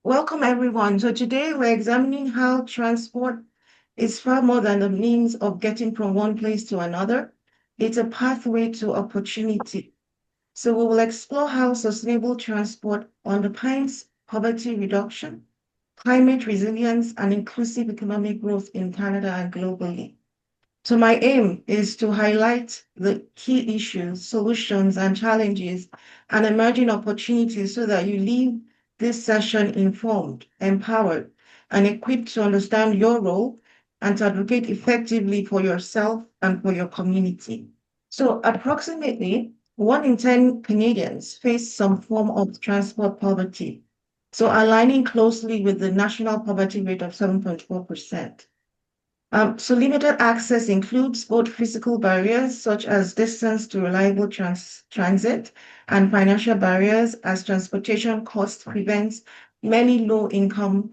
Welcome everyone. So today we're examining how transport is far more than a means of getting from one place to another. It's a pathway to opportunity. So we will explore how sustainable transport underpins poverty reduction, climate resilience, and inclusive economic growth in Canada and globally. So my aim is to highlight the key issues, solutions, and challenges and emerging opportunities so that you leave this session informed, empowered, and equipped to understand your role and to advocate effectively for yourself and for your community. So approximately 1 in 10 Canadians face some form of transport poverty. So aligning closely with the national poverty rate of 7.4%. So limited access includes both physical barriers, such as distance to reliable transit, and financial barriers, as transportation costs prevents many low-income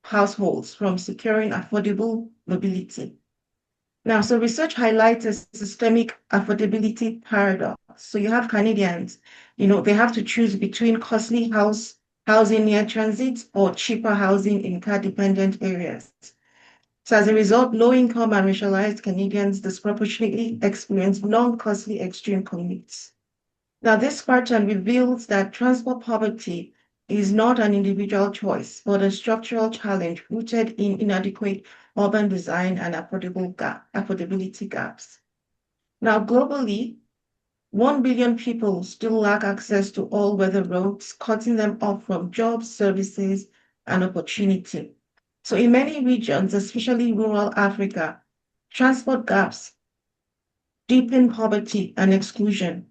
households from securing affordable mobility. Now, so research highlights a systemic affordability paradox. So you have Canadians, they have to choose between costly housing near transit or cheaper housing in car-dependent areas. So as a result, low-income and racialized Canadians disproportionately experience long, costly extreme commutes. Now, this pattern reveals that transport poverty is not an individual choice, but a structural challenge rooted in inadequate urban design and affordability gaps. Now, globally, 1 billion people still lack access to all-weather roads, cutting them off from jobs, services, and opportunity. So in many regions, especially rural Africa, transport gaps deepen poverty and exclusion.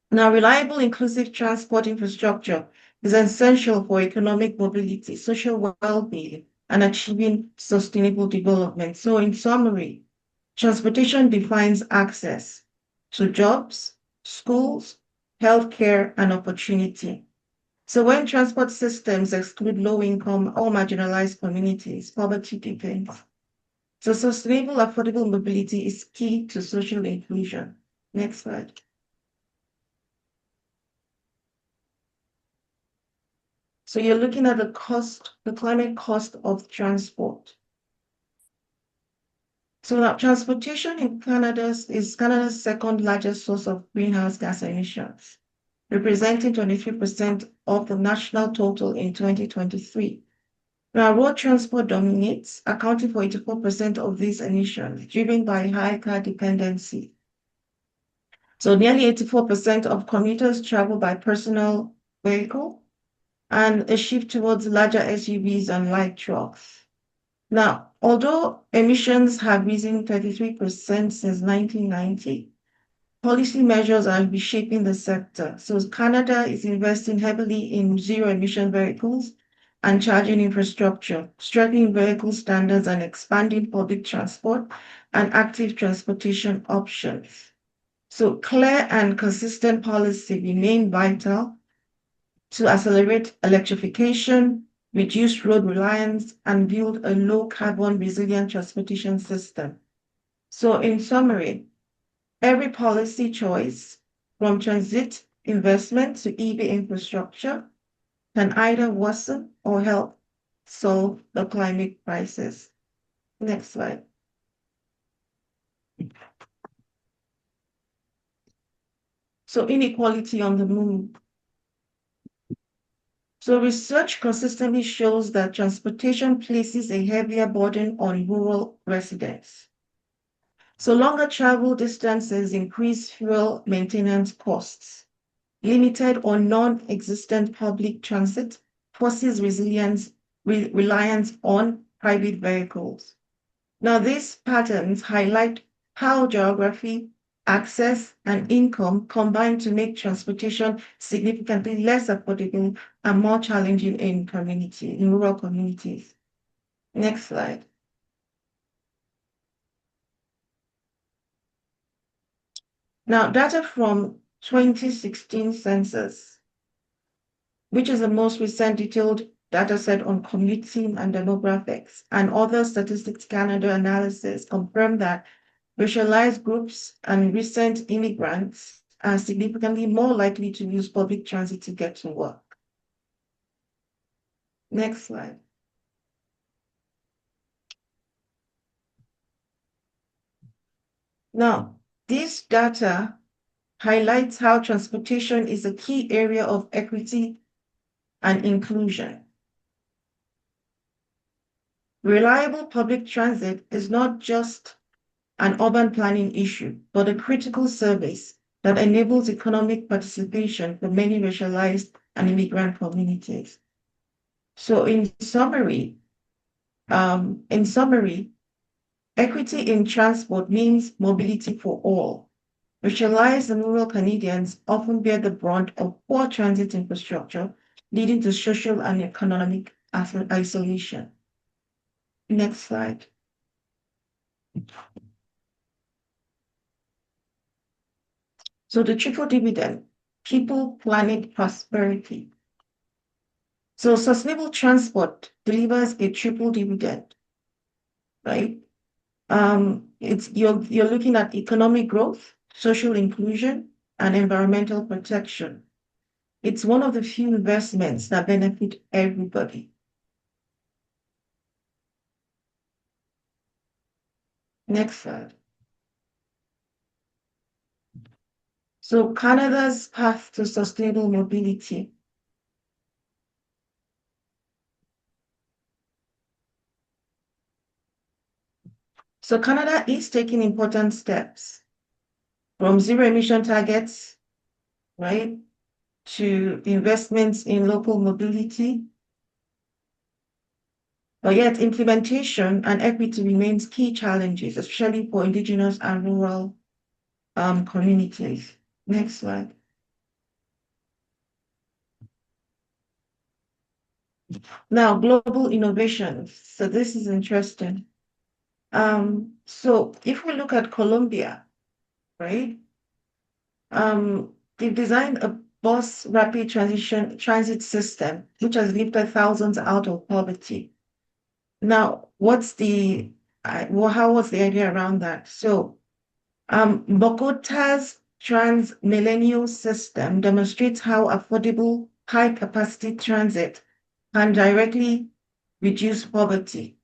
Now, reliable, inclusive transport infrastructure is essential for economic mobility, social well-being, and achieving sustainable development. So in summary, transportation defines access to jobs, schools, healthcare, and opportunity. So when transport systems exclude low-income or marginalized communities, poverty deepens. So sustainable, affordable mobility is key to social inclusion. Next slide. So you're looking at the climate cost of transport. So now transportation in Canada is Canada's second largest source of greenhouse gas emissions, representing 23% of the national total in 2023. Now, road transport dominates, accounting for 84% of these emissions, driven by high car dependency. So nearly 84% of commuters travel by personal vehicle and a shift towards larger SUVs and light trucks. Now, although emissions have risen 33% since 1990, policy measures are reshaping the sector. So Canada is investing heavily in zero-emission vehicles and charging infrastructure, strengthening vehicle standards and expanding public transport and active transportation options. So clear and consistent policy remain vital to accelerate electrification, reduce road reliance, and build a low-carbon resilient transportation system. So in summary, every policy choice, from transit investment to EV infrastructure, can either worsen or help solve the climate crisis. Next slide. So inequality on the move. So research consistently shows that transportation places a heavier burden on rural residents. So longer travel distances increase fuel maintenance costs. Limited or non-existent public transit forces reliance on private vehicles. Now, these patterns highlight how geography, access, and income combine to make transportation significantly less affordable and more challenging in rural communities. Next slide. Now, data from 2016 census, which is the most recent detailed data set on commuting and demographics, and other Statistics Canada analysis confirm that racialized groups and recent immigrants are significantly more likely to use public transit to get to work. Next slide. Now, this data highlights how transportation is a key area of equity and inclusion. Reliable public transit is not just an urban planning issue, but a critical service that enables economic participation for many racialized and immigrant communities. So in summary, equity in transport means mobility for all. Racialized and rural Canadians often bear the brunt of poor transit infrastructure, leading to social and economic isolation. Next slide. So the triple dividend, people, planet, prosperity. So sustainable transport delivers a triple dividend, right? It's you're looking at economic growth, social inclusion, and environmental protection. It's one of the few investments that benefit everybody. Next slide. So Canada's path to sustainable mobility. So Canada is taking important steps from zero emission targets, right, to investments in local mobility. But yet implementation and equity remains key challenges, especially for Indigenous and rural communities. Next slide. Now, global innovations. So this is interesting. So if we look at Colombia, right, they've designed a bus rapid transit system, which has lifted thousands out of poverty. Now, how was the idea around that? So, Bogota's Trans-Millennial System demonstrates how affordable, high-capacity transit can directly reduce poverty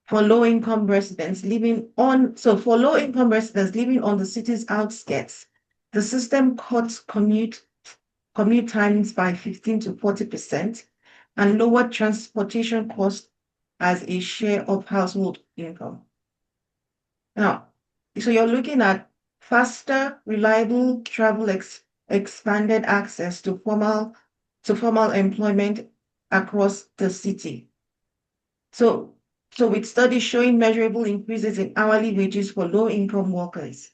for low-income residents for low-income residents living on the city's outskirts. The system cuts commute times by 15 to 40% and lowered transportation costs as a share of household income. Now, so you're looking at faster, reliable expanded access to formal employment across the city. So, so with studies showing measurable increases in hourly wages for low-income workers.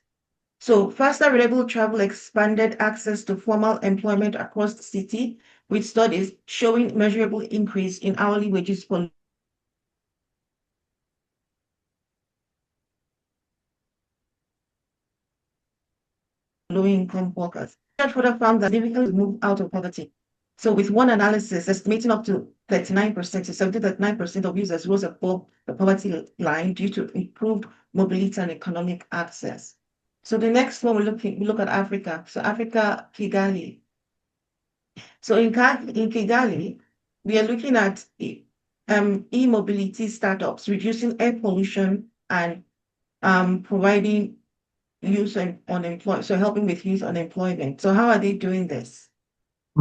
So faster, reliable travel expanded access to formal employment across the city, with studies showing measurable increase in hourly wages for low-income workers. Research further found that significantly move out of poverty. So with one analysis estimating up to 39% to 70-39% of users rose above the poverty line due to improved mobility and economic access. So the next one we look at Africa. So Africa, Kigali. So in Kigali, we are looking at e-mobility startups, reducing air pollution and providing youth unemployment, so helping with youth unemployment. So how are they doing this?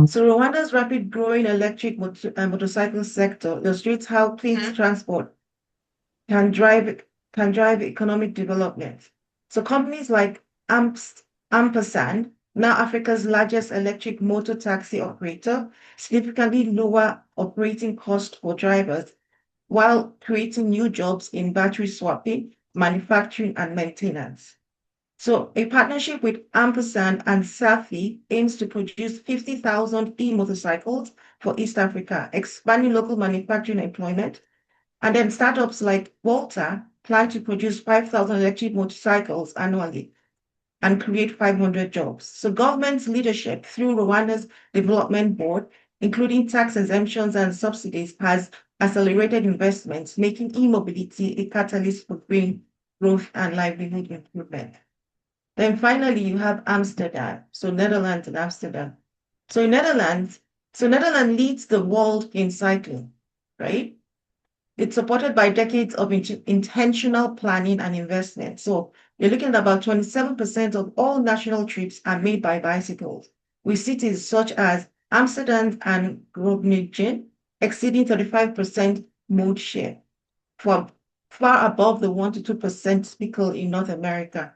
So Rwanda's rapid growing electric motorcycle sector illustrates how clean transport can drive can drive economic development. So companies like Ampersand, now Africa's largest electric motor taxi operator, significantly lower operating costs for drivers while creating new jobs in battery swapping, manufacturing, and maintenance. So a partnership with Ampersand and Safi aims to produce 50,000 e-motorcycles for East Africa, expanding local manufacturing employment. And then startups like Volta plan to produce 5,000 electric motorcycles annually and create 500 jobs. So government leadership through Rwanda's development board, including tax exemptions and subsidies, has accelerated investments, making e-mobility a catalyst for green growth and livelihood improvement. Then finally, you have Amsterdam, so Netherlands and Amsterdam. So Netherlands leads the world in cycling. right? It's supported by decades of intentional planning and investment. So you're looking at about 27% of all national trips are made by bicycles, with cities such as Amsterdam and Groningen exceeding 35% mode share, for far above the 1 to 2% typical in North America.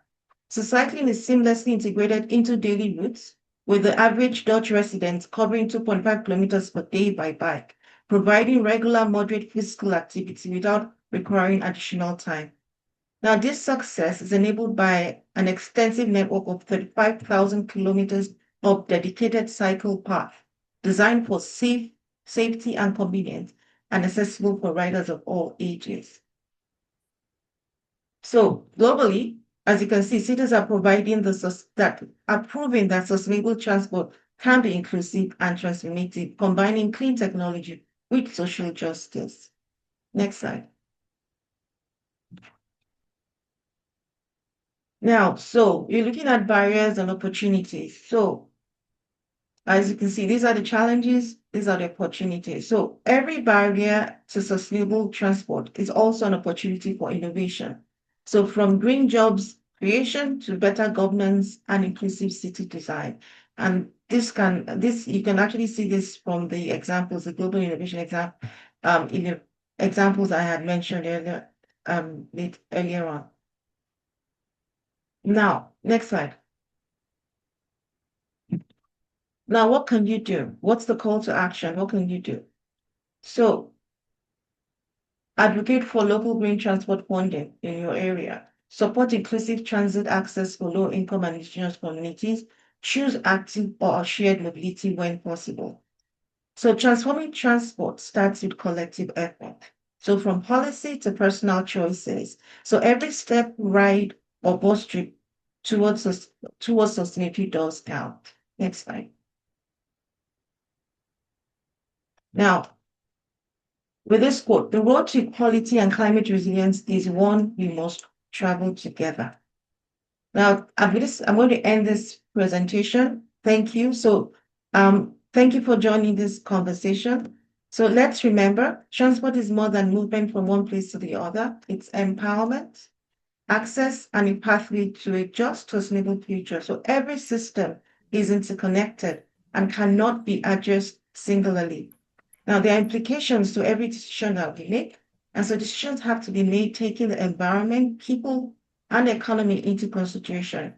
So cycling is seamlessly integrated into daily routes, with the average Dutch resident covering 2.5 kilometers per day by bike, providing regular, moderate physical activity without requiring additional time. Now, this success is enabled by an extensive network of 35,000 kilometers of dedicated cycle path designed for safety and convenience and accessible for riders of all ages. So globally, as you can see, cities are providing that are proving that sustainable transport can be inclusive and transformative, combining clean technology with social justice. Next slide. Now, so you're looking at barriers and opportunities. So as you can see, these are the challenges, these are the opportunities. So every barrier to sustainable transport is also an opportunity for innovation. So from green jobs creation to better governance and inclusive city design. And this you can actually see this from the examples, the global innovation in the examples I had mentioned earlier on. Now, next slide. Now, what can you do? What's the call to action? What can you do? So advocate for local green transport funding in your area. Support inclusive transit access for low-income and indigenous communities. Choose active or shared mobility when possible. So transforming transport starts with collective effort. So from policy to personal choices. So every step, ride, or bus trip towards sustainability does count. Next slide. Now, with this quote, the road to equality and climate resilience is one we must travel together. Now, I'm going to end this presentation. Thank you. So, thank you for joining this conversation. So let's remember, transport is more than movement from one place to the other. It's empowerment, access, and a pathway to a just, sustainable future. So every system is interconnected and cannot be addressed singularly. Now, there are implications to every decision that we make. And so decisions have to be made taking the environment, people, and economy into consideration.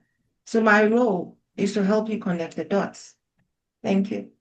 So my role is to help you connect the dots. Thank you.